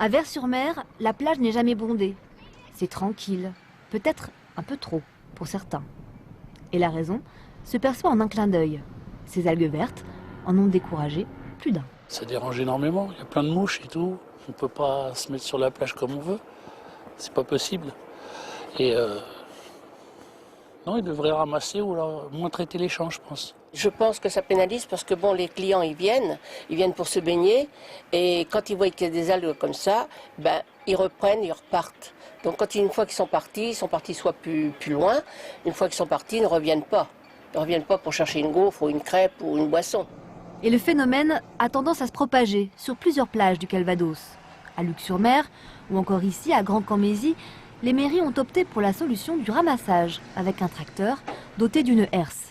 À Vers-sur-Mer, la plage n'est jamais bondée. C'est tranquille, peut-être un peu trop pour certains. Et la raison se perçoit en un clin d'œil. Ces algues vertes en ont découragé plus d'un. Ça dérange énormément, il y a plein de mouches et tout. On ne peut pas se mettre sur la plage comme on veut. C'est pas possible. Et non, ils devraient ramasser ou alors moins traiter les champs, je pense. Je pense que ça pénalise parce que bon, les clients ils viennent pour se baigner et quand ils voient qu'il y a des algues comme ça, ils reprennent, ils repartent. Donc une fois qu'ils sont partis soit plus loin, une fois qu'ils sont partis, ils ne reviennent pas. Ils ne reviennent pas pour chercher une gaufre ou une crêpe ou une boisson. Et le phénomène a tendance à se propager sur plusieurs plages du Calvados. À Luc-sur-Mer ou encore ici à Grand-Camésie, les mairies ont opté pour la solution du ramassage avec un tracteur doté d'une herse.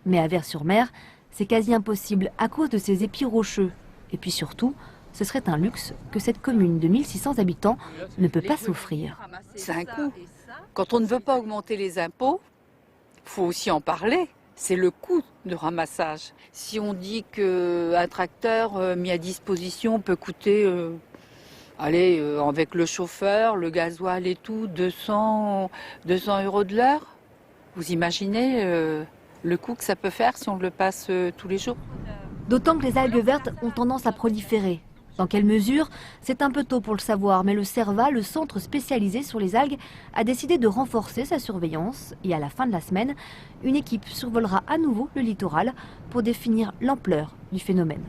Mais à Vers-sur-Mer, c'est quasi impossible à cause de ces épis rocheux. Et puis surtout, ce serait un luxe que cette commune de 1600 habitants ne peut pas s'offrir. C'est un coût. Quand on ne veut pas augmenter les impôts, il faut aussi en parler. C'est le coût de ramassage. Si on dit qu'un tracteur mis à disposition peut coûter, avec le chauffeur, le gasoil et tout, 200 € de l'heure, vous imaginez le coût que ça peut faire si on le passe tous les jours. D'autant que les algues vertes ont tendance à proliférer. Dans quelle mesure? C'est un peu tôt pour le savoir, mais le CERVA, le centre spécialisé sur les algues, a décidé de renforcer sa surveillance. Et à la fin de la semaine, une équipe survolera à nouveau le littoral pour définir l'ampleur du phénomène.